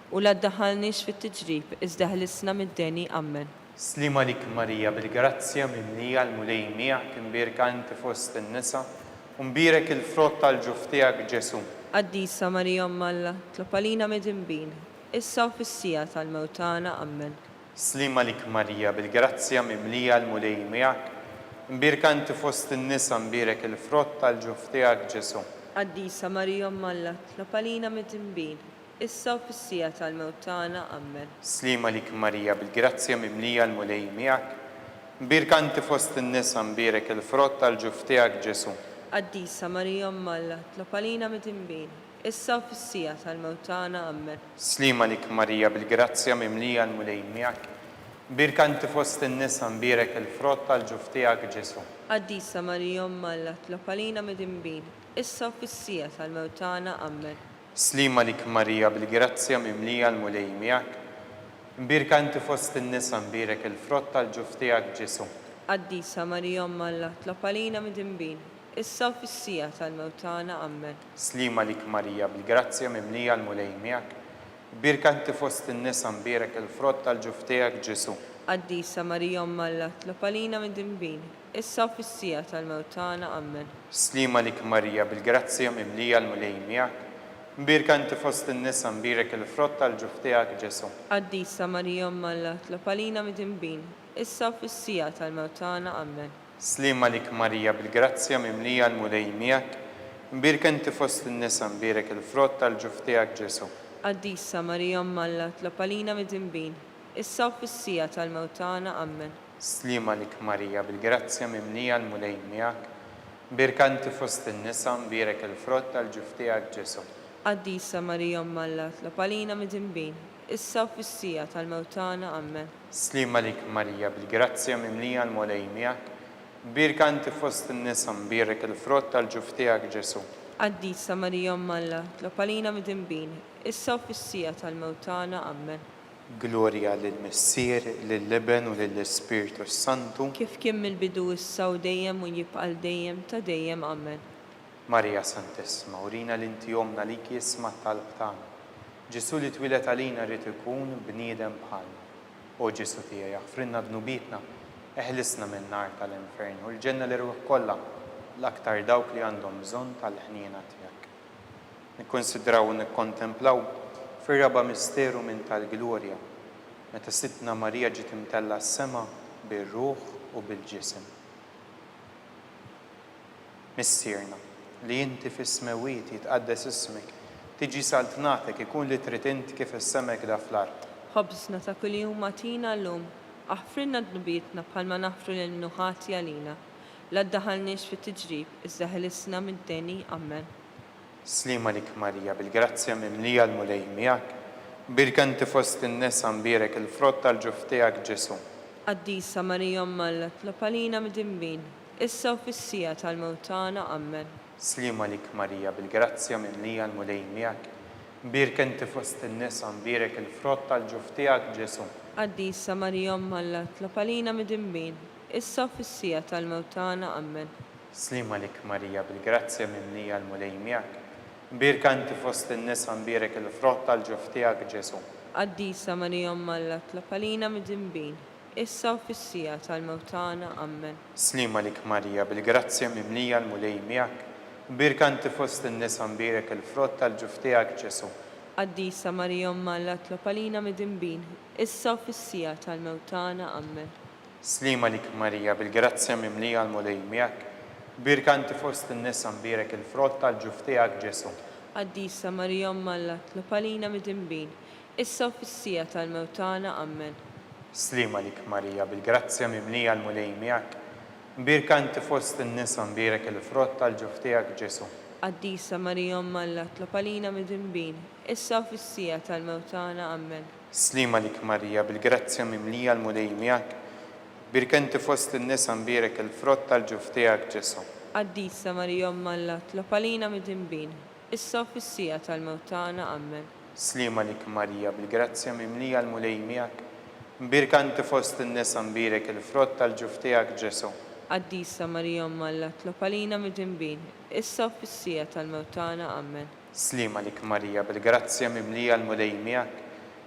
u la ddaħħalniex fit-tiġrib iżda ħlisna mid-deni ammen. Slima lik Marija bil-grazzja mimlija l-mulej miegħek imbierka inti fost in-nisa u mbierek il-frott tal-ġuf tiegħek Ġesu. Qaddisa Marija Omm Alla, tlob għalina midinbin, issa u fis-sija tal-mewt tagħna ammen. Slima lik Marija bil-grazzja mimlija l-mulej miegħek imbierka inti fost in-nisa mbierek il-frott tal-ġuf tiegħek Ġesu. Qaddisa Marija Omm Alla, tlob għalina midinbin, issa u fis-sija tal-mewt tagħna ammen. Slima lik Marija bil-grazzja mimlija l-mulej miegħek imbierka inti fost in-nisa mbierek il-frott tal-ġuf tiegħek Ġesu. Qaddisa Marija Omm Alla, tlob għalina midinbin, issa u fis-sija tal-mewt tagħna ammen. Slima lik Marija bil-grazzja mimlija l-mulej miegħek imbierka inti fost in-nisa mbierek il-frott tal-ġuf tiegħek Ġesu. Qaddisa Marija Omm Alla, tlob għalina midinbin, issa u fis-sija tal-mewt tagħna ammen. Slima lik Marija bil-grazzja mimlija l-mulej miegħek imbierka inti fost in-nisa mbierek il-frott tal-ġuf tiegħek Ġesu. Qaddisa Marija Omm Alla, tlob għalina midinbin, issa u fis-sija tal-mewt tagħna ammen. Slima lik Marija bil-grazzja mimlija l-mulej miegħek imbierka inti fost in-nisa mbierek il-frott tal-ġuf tiegħek Ġesu. Qaddisa Marija Omm Alla, tlob għalina midinbin, issa u fis-sija tal-mewt tagħna ammen. Slima lik Marija bil-grazzja mimlija l-mulej miegħek imbierka inti fost in-nisa mbierek il-frott tal-ġuf tiegħek Ġesu. Qaddisa Marija Omm Alla, tlob għalina midinbin, issa u fis-sija tal-mewt tagħna ammen. Slima lik Marija bil-grazzja mimlija l-mulej miegħek imbierka inti fost in-nisa mbierek il-frott tal-ġuf tiegħek Ġesu. Qaddisa Marija Omm Alla, tlob għalina midinbin, issa u fis-sija tal-mewt tagħna ammen. Slima lik Marija bil-grazzja mimlija l-mulej miegħek imbierka inti fost in-nisa mbierek il-frott tal-ġuf tiegħek Ġesu. Qaddisa Marija Omm Alla, tlob għalina midinbin, issa u fis-sija tal-mewt tagħna ammen. Slima lik Marija bil-grazzja mimlija l-mulej miegħek imbierka inti fost in-nisa mbierek il-frott tal-ġuf tiegħek Ġesu. Qaddisa Marija Omm Alla, tlob għalina midinbin, issa u fis-sija tal-mewt tagħna ammen. Glorja lill-Missier, lill-Liben u lill-Ispirtu Santu. Kif kien mill-bidu issa u dejjem u jibqal dejjem ta' dejjem ammen. Marija Santissima, urina l-inti jomna li jisma talb tagħna. Ġesu li twilet għalina rrid ikun bniedem bħalna. O Ġesu tiegħi jaħfrinna dnubietna, eħlisna minn nar tal-infern u l-ġenna li ruħ kollha l-aktar dawk li għandhom bżonn tal-ħniena tiegħek. Nikkonsidraw u nikkontemplaw fir-raba' misteru minn tal-glorja meta Sidna Marija ġiet imtella s-sema bir-ruħ u bil-ġisem. Missierna li inti fis-smewiet jitqaddes ismek, tiġi saltnatek ikun li trid int kif is-semek da fl-art. Ħobżna ta' kuljum matina llum, aħfrinna dnubietna bħalma naħfru lil minuħati għalina, la ddaħħalniex fit-tiġrib iżda ħlisna mid-deni ammen. Slima lik Marija bil-grazzja mimlija l-mulej miegħek imbierka inti fost in-nisa mbierek il-frott tal-ġuf tiegħek Ġesu. Qaddisa Marija Omm Alla, tlob għalina midinbin, issa u fis-sija tal-mewt tagħna ammen. Slima lik Marija bil-grazzja mimlija l-mulej miegħek imbierka inti fost in-nisa mbierek il-frott tal-ġuf tiegħek Ġesu. Qaddisa Marija Omm Alla, tlob għalina midinbin, issa u fis-sija tal-mewt tagħna ammen. Slima lik Marija bil-grazzja mimlija l-mulej miegħek imbierka inti fost in-nisa mbierek il-frott tal-ġuf tiegħek Ġesu. Qaddisa Marija Omm Alla, tlob għalina midinbin, issa u fis-sija tal-mewt tagħna ammen. Slima lik Marija bil-grazzja mimlija l-mulej miegħek imbierka inti fost in-nisa mbierek il-frott tal-ġuf tiegħek Ġesu. Qaddisa Marija Omm Alla, tlob għalina midinbin, issa u fis-sija tal-mewt tagħna ammen. Slima lik Marija bil-grazzja mimlija l-mulej miegħek imbierka inti fost in-nisa mbierek il-frott tal-ġuf tiegħek Ġesu. Qaddisa Marija Omm Alla, tlob għalina midinbin, issa u fis-sija tal-mewt tagħna ammen. Slima lik Marija bil-grazzja mimlija l-mulej miegħek imbierka inti fost in-nisa mbierek il-frott tal-ġuf tiegħek Ġesu. Qaddisa Marija Omm Alla, tlob għalina midinbin, issa u fis-sija tal-mewt tagħna ammen. Slima lik Marija bil-grazzja mimlija l-mulej miegħek Birkenti fost in-nisa mbirek il-frott tal-ġuf tiegħek Ġesu. Qaddisa Marija Omma Alla, tlopalina mid-dinbin, issa u fis-sija tal-mewtana, Amen. Slima lik Marija, bil-grazzja mimlija l-mulej miegħek. Birkanti fost in-nisa mbirek il-frott tal-ġuf tiegħek Ġesu. Qaddisa Marija Omma Alla, tlopalina mid-dinbin, issa u fis-sija tal-mewtana, Amen. Slima lik Marija, bil-grazzja mimlija l-mulej miegħek.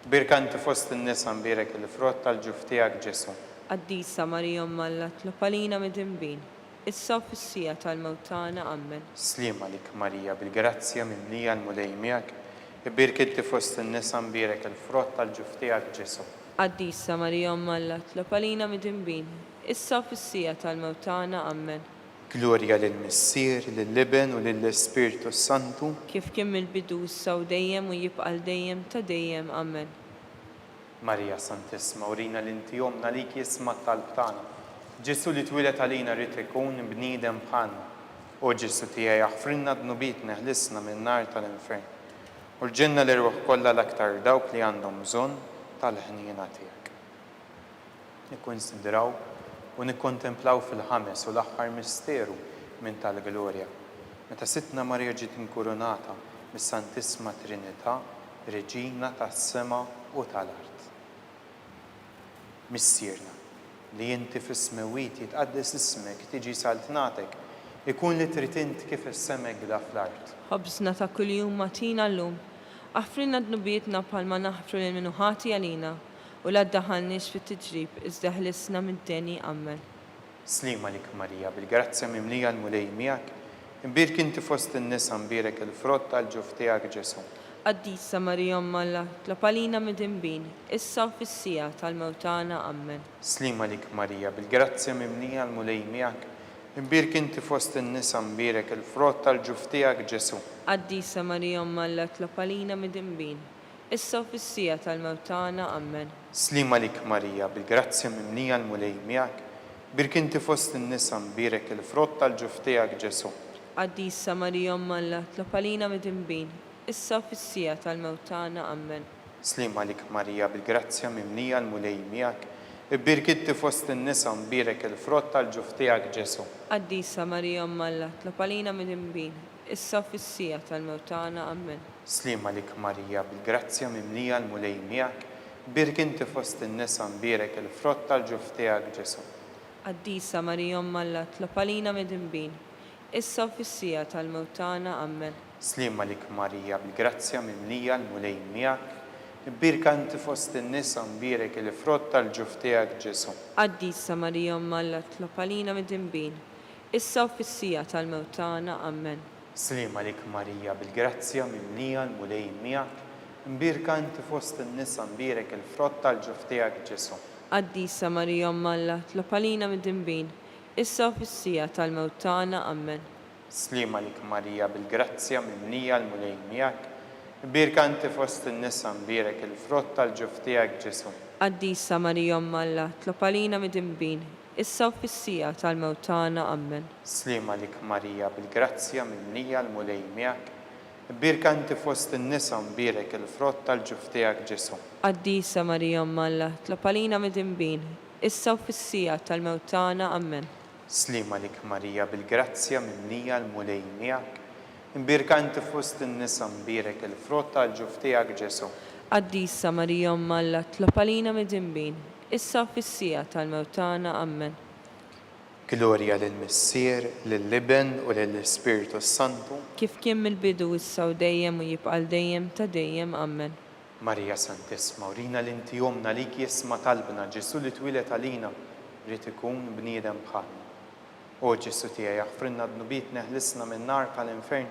Birkanti fost in-nisa mbirek il-frott tal-ġuf tiegħek Ġesu. Qaddisa Marija Omma Alla, tlopalina mid-dinbin, issa u fis-sija tal-mewtana, Amen. Slima lik Marija, bil-grazzja mimlija l-mulej miegħek. Birkinti fost in-nisa mbirek il-frott tal-ġuf tiegħek Ġesu. Qaddisa Marija Omma Alla, tlopalina mid-dinbin, issa u fis-sija tal-mewtana, Amen. Glorja lill-Missier, lill-Liben u lill-Ispirtu Santu. Kif kien mill-bidu issa u dejjem u jibqal dejjem ta' dejjem, Amen. Marija Santissima, urina l-inti jomna lik jisma talb tagħna. Ġesu li twilet għalina rrid ikun bniedem bħalna. U Ġesu tiegħi jaħfrinna dnubiet neħlisna min-nar tal-infern. U l-ġenna li ruħ kollha l-aktar dawk li għandhom bżonn tal-ħniena tiegħek. Nikkonsidraw u nikkontemplaw fil-ħames u l-aħħar misteru minn tal-glorja. Meta Sitna Marija ġiet inkurunata mis-Santissima Trinità, Reġina tas-sema u tal-art. Missierna, li inti fis-smewiet jitqaddes ismek, tiġi saltnatek, ikun li trid int kif is-semek da fl-art. Ħobżna ta' kuljum matina llum, aħfrinna dnubietna bħalma naħfru lil minnu ħati għalina u la ddaħħalniex fit-tiġrib iżda ħlisna mid-deni, Amen. Slima lik Marija, bil-grazzja mimlija l-mulej miegħek, imbirk inti fost in-nisa mbirek il-frott tal-ġuf tiegħek Ġesu. Qaddisa Marija Omma Alla, tlopalina mid-dinbin, issa u fis-sija tal-mewtana, Amen. Slima lik Marija, bil-grazzja mimlija l-mulej miegħek, imbirk inti fost in-nisa mbirek il-frott tal-ġuf tiegħek Ġesu. Qaddisa Marija Omma Alla, tlopalina mid-dinbin, issa u fis-sija tal-mewtana, Amen. Slima lik Marija, bil-grazzja mimlija l-mulej miegħek, imbirk inti fost in-nisa mbirek il-frott tal-ġuf tiegħek Ġesu. Qaddisa Marija Omma Alla, tlopalina mid-dinbin, issa u fis-sija tal-mewtana, Amen. Slima lik Marija, bil-grazzja mimlija l-mulej miegħek, imbirk inti fost in-nisa mbirek il-frott tal-ġuf tiegħek Ġesu. Qaddisa Marija Omma Alla, tlopalina mid-dinbin, issa u fis-sija tal-mewtana, Amen. Slima lik Marija, bil-grazzja mimlija l-mulej miegħek, imbirk inti fost in-nisa mbirek il-frott tal-ġuf tiegħek Ġesu. Qaddisa Marija Omma Alla, tlopalina mid-dinbin, issa u fis-sija tal-mewtana, Amen. Slima lik Marija, bil-grazzja mimlija l-mulej miegħek, imbirk inti fost in-nisa mbirek il-frott tal-ġuf tiegħek Ġesu. Qaddisa Marija Omma Alla, tlopalina mid-dinbin, issa u fis-sija tal-mewtana, Amen. Slima lik Marija, bil-grazzja mimlija l-mulej miegħek, imbirk inti fost in-nisa mbirek il-frott tal-ġuf tiegħek Ġesu. Qaddisa Marija Omma Alla, tlopalina mid-dinbin, issa u fis-sija tal-mewtana, Amen. Slima lik Marija, bil-grazzja mimlija l-mulej miegħek, imbirk inti fost in-nisa mbirek il-frott tal-ġuf tiegħek Ġesu. Qaddisa Marija Omma Alla, tlopalina mid-dinbin, issa u fis-sija tal-mewtana, Amen. Slima lik Marija, bil-grazzja mimlija l-mulej miegħek, imbirk inti fost in-nisa mbirek il-frott tal-ġuf tiegħek Ġesu. Qaddisa Marija Omma Alla, tlopalina mid-dinbin, issa u fis-sija tal-mewtana, Amen. Slima lik Marija, bil-grazzja mimlija l-mulej miegħek, imbirk inti fost in-nisa mbirek il-frott tal-ġuf tiegħek Ġesu. Qaddisa Marija Omma Alla, tlopalina mid-dinbin, issa u fis-sija tal-mewtana, Amen. Glorja lill-Missier, lill-Liben u lill-Ispirtu Santu. Kif kien mill-bidu issa u dejjem u jibqal dejjem ta' dejjem, Amen. Marija Santissima, urina l-inti jomna lik jisma talbna, Ġesu li twilet għalina rrid ikun bniedem bħalna. U Ġesu tiegħi jaħfrinna dnubiet neħlisna min-nar tal-infern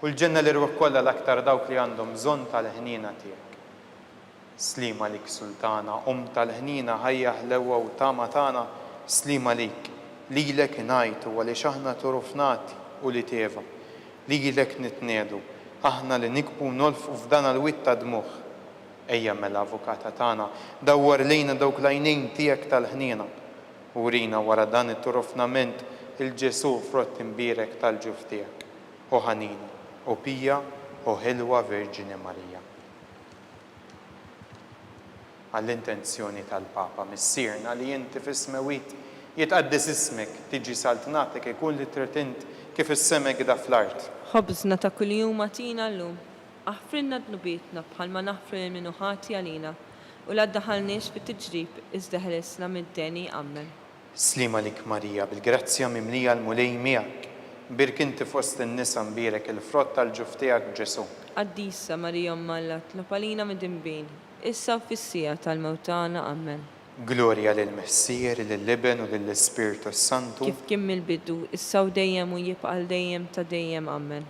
u l-ġenna li ruħ kollha l-aktar dawk li għandhom bżonn tal-ħniena tiegħek. Slima lik Sultana, tal-ħniena ħajja ħlewwa u tama tagħna, slima lik, lilek ngħidu għaliex aħna turufnati u li teva, lilek nitniedu, aħna li nikbu nolfqu f'dan il-witt ta' dmuħ. Ejja mela avukata tagħna, dawwar lejna dawk l-għajnejn tiegħek tal-ħniena u rina wara dan it-turufnament il-Ġesu frott imbirek tal-ġuf tiegħek, u ħanina, u pija, u ħilwa Verġini Marija. għall-intenzjoni tal-Papa. Missierna li inti fis-smewit jitqaddis ismek, tiġi saltnatek ikun li tritint kif is-semek da fl-art. ħobżna ta' kuljum atina llum. Aħfrinna dnubietna bħalma naħfru l-minu ħati għalina u la ddaħalniex fit-tiġrib iżda ħelesna mid-deni. Amen. Slima lik Marija, bil-grazzja mimlija l-mulej miegħek, birk inti fost in-nisa mbirek il-frott tal-ġuf tiegħek Ġesu. Qaddisa Marija Alla, tlopalina mid-dinbin, issa u fis-sija tal-mewtana. Amen. Glorja lill-Messier, lill-Liben u lill-Ispirtu Santu. Kif kien mill-bidu, issa u dejjem u jibqal dejjem ta' dejjem. Amen.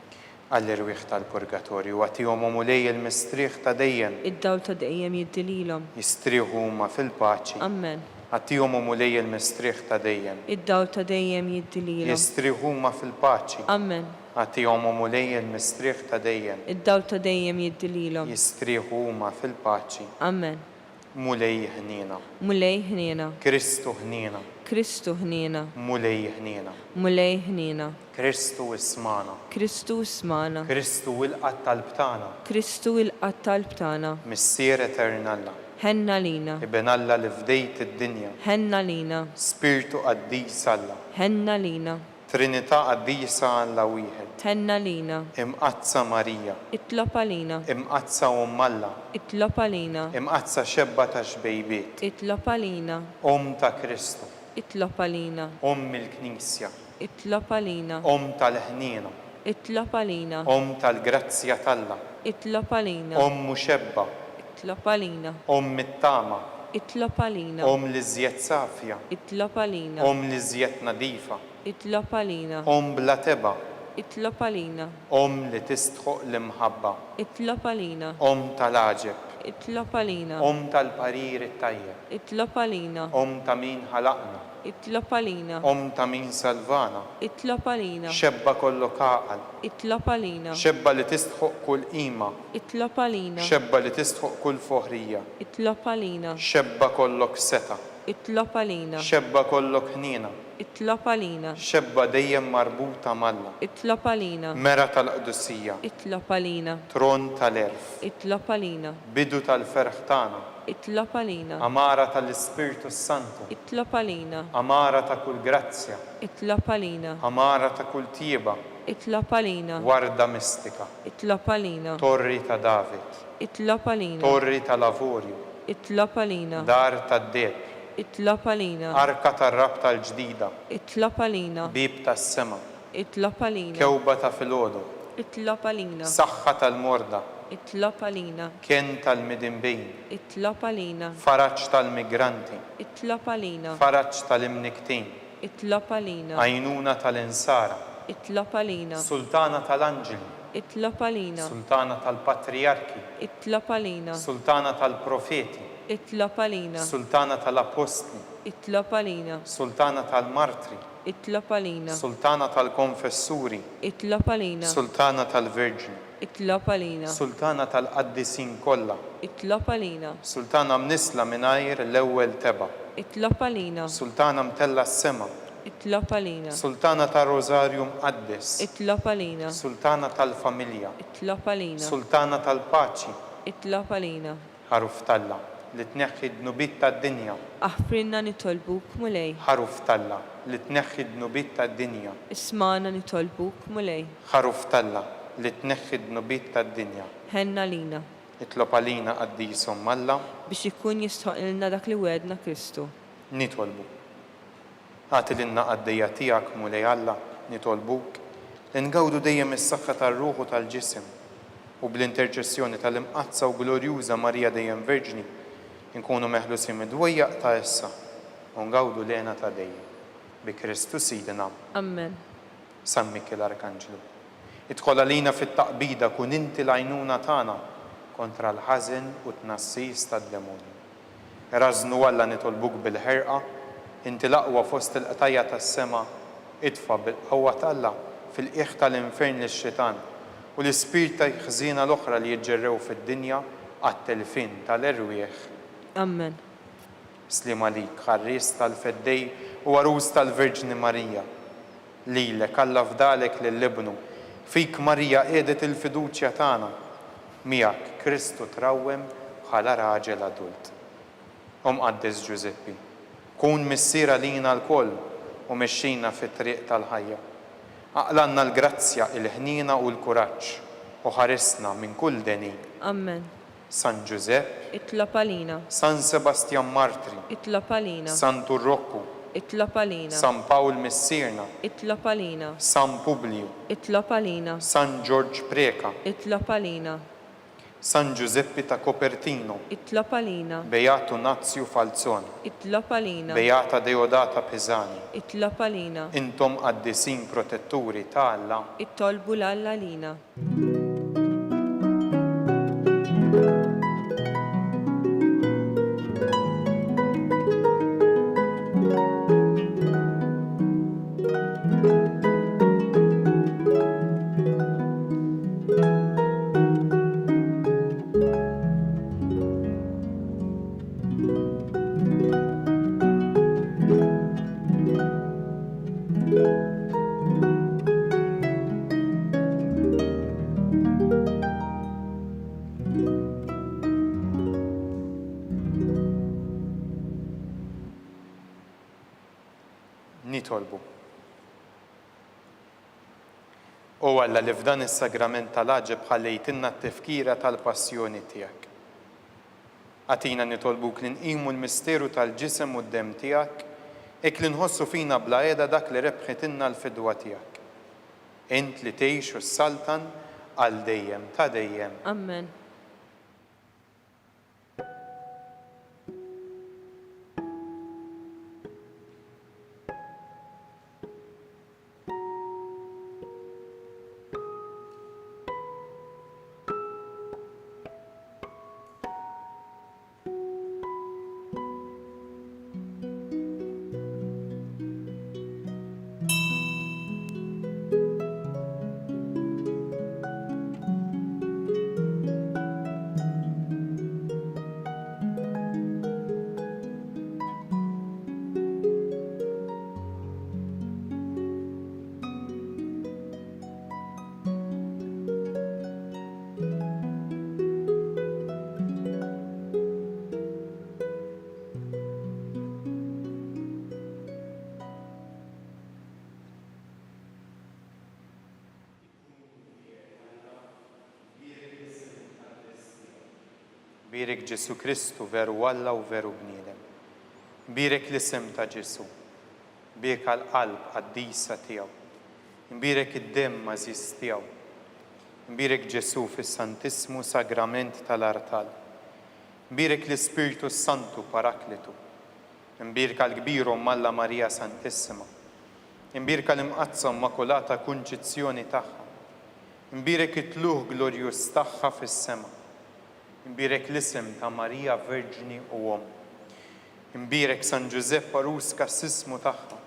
Għall-irwieħ tal-purgatorju, għatihom mulej il-mistrieħ ta' dejjem. Id-dawl ta' dejjem jiddililhom. Jistrieħu huma fil-paċi. Amen. Għatihom mulej il-mistrieħ ta' dejjem. Id-dawl ta' dejjem jiddililhom. Jistrieħu huma fil-paċi. Amen. Għatihom mulej il-mistrieħ ta' dejjem. Id-dawl ta' dejjem jiddililhom. Jistrieħu huma fil-paċi. Amen. Mulej ħnina. Mulej ħniena. Kristu ħnina. Kristu ħniena. Mulej ħnina. Mulej ħniena. Kristu ismana. Kristu smana. Kristu il-qatt tal-btana. Kristu il-qatt tal-btana. Missier eternalla. Ħenna lina. Iben Alla li fdejt id-dinja. Ħenna lina. Spiritu qaddis Alla. Ħenna lina. Trinità qaddisa Alla wieħed. Ħenna lina. Imqazza Marija. Itlopa lina. Imqazza Alla. Itlopa lina. Imqazza xebba ta' xbejbiet. Itlopa lina. Ta' Kristu. Itlopa lina. Il-Knisja. Itlopa lina. Tal-ħnina. Itlopa lina. Tal-grazzja talla. Itlopa lina. Muxebba. Itlopa lina. Mit-tama. Itlopa lina. Li żjed safja. Itlopa lina. Li żjed nadifa. Itlopa lina. Bla teba. Itlopa lina. Li tistħuq l-imħabba. Itlopa lina. Tal-aġeb. Itlopa lina. Tal-parir it-tajjeb. Itlopa lina. Ta' min ħalaqna. Itlopa lina. Ta' min salvana. Itlopa lina. Xebba kollu kaqal. Itlopa lina. Xebba li tistħuq kull qima. Itlopa lina. Xebba li tistħuq kull foħrija. Itlopa lina. Xebba kollok seta. Itlopa lina. Xebba kollok ħnina. Itlopa lina. Xebba dejjem marbuta malla. Itlopa lina. Mera tal-qdussija. Itlopa lina. Tron tal-erf. Itlopa lina. Bidu tal-ferħ tagħna. Itlopa lina. Amara tal-Ispirtu Santu. Itlopa lina. Amara ta' kull grazzja. Itlopa lina. Amara ta' kull tieba. Itlopa lina. Warda mistika. Itlopa lina. Torri ta' David. Itlopa lina. Torri ta' Lavorju. Itlopa lina. Dar ta' Deb. Itlopa lina. Arka tar-rab tal-ġdida. Itlopa lina. Bib tas-sema. Itlopa lina. Kewba ta' filgħodu. Itlopa lina. Saħħa tal-morda. Itlopa lina. Kien tal-midinbejn. Itlopa lina. Faraġġ tal-migranti. Itlopa lina. Faraġġ tal-imniktin. Itlopa lina. Għajnuna tal-insara. Itlopa lina. Sultana tal-anġeli. Itlopa lina. Sultana tal-patriarki. Itlopa lina. Sultana tal-profeti. Itlopa lina. Sultana tal-apostli. Itlopa lina. Sultana tal-martri. Itlopa lina. Sultana tal-konfessuri. Itlopa lina. Sultana tal-verġni. Itlopa lina. Sultana tal-qaddisin kollha. Itlopa lina. Sultana mnisla mingħajr l-ewwel teba. Itlopa lina. Sultana mtella s-sema. Itlopa lina. Sultana tal-Rożarju mqaddis. Itlopa lina. Sultana tal-familja. Itlopa lina. Sultana tal-paċi. Itlopa lina. Ħaruf talla li tneħħi d-nubiet tad-dinja. Aħfrinna nitolbuk mulej. Ħaruf talla li tneħħi d-nubiet tad-dinja. Ismana nitolbuk mulej. Ħaruf talla li tneħħi d-nubiet tad-dinja. Ħenna lina. Itlob għalina qaddisom Alla biex ikun jistħoqilna dak li wedna Kristu. nitolbu. Għati l-inna għaddejja tijak mulej Alla nitolbuk l-ingawdu dejjem is-saħħa tar-ruħ u tal-ġisem u bl-interċessjoni tal-imqazza u glorjuża Marija dejjem Verġni nkunu meħlusin mid-dwejjaq ta' issa u ngawdu lena ta' dejjem bi Kristu Sidina. Amen. Sammik l-Arkanġlu. Idħol għalina fit-taqbida kun inti l-għajnuna tagħna kontra l-ħażen u tnassis tad-demonju. Rażnu Alla nitolbuk bil-ħerqa, inti l-aqwa fost il-qtajja tas-sema, idfa bil-qawwa t'Alla fil-qiegħ tal-infern lix-xitan u l-ispirta ħżiena l-oħra li jiġġerrew fid-dinja għat-telfin tal-erwieħ. Amen. Slima lik, ħarris tal-feddej u għarus tal-Verġni Marija. Lilek Alla fdalek lill-libnu, fik Marija qiegħdet il-fiduċja tagħna. Miegħek Kristu trawwem bħala raġel adult. Mqaddis Giuseppi, kun missiera lina l-koll u mexxina fit-triq tal-ħajja. Aqlanna l-grazzja, il-ħnina u l-kuraġġ u ħarisna minn kull deni. Amen. San Giuseppe, Itlob għalina. San Sebastian Martri, Itlob għalina. San Turrokku, Itlob għalina. San Paul Missirna, Itlob għalina. San Publiu, Itlob għalina. San George Preka, Itlob għalina. San Giuseppe ta' Copertino, Itlob għalina. Beato Nazio Falzoni, Itlob għalina. Beata Deodata Pisani, Itlob għalina. intom qaddisin protetturi ta' Alla. Ittolbu l-Alla lina. Nitolbu. U Alla li f'dan is-sagrament tal-aġeb ħallejtinna t-tifkira tal-passjoni tiegħek. Għatina nitolbuk li nqimu l-misteru tal-ġisem u d-dem tiegħek, hekk li nħossu fina bla qiegħda dak li rebħitinna l-fidwa tiegħek. Int li tgħix u s-saltan għal dejjem ta' dejjem. Amen. Birek Ġesu Kristu veru Alla u veru bniedem. Birek l-isem ta' Ġesu. Birek għal-qalb għaddisa tiegħu. Birek id-dem mażis tiegħu. Birek Ġesu fis-Santismu Sagrament tal-Artal. Birek l-Ispiritu Santu Paraklitu. Birek għal-kbiru Malla Marija Santissima. Birek għal-imqazza Immakulata Kunċizzjoni tagħha. Birek it-tluħ glorjus tagħha fis-sema. Imbirek l-isem ta' Marija Verġini u Om. Imbirek San Giuseppe Arus kassismu tagħha.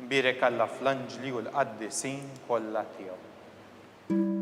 Imbirek Alla fl-anġli u l-qaddisin kollha tiegħu.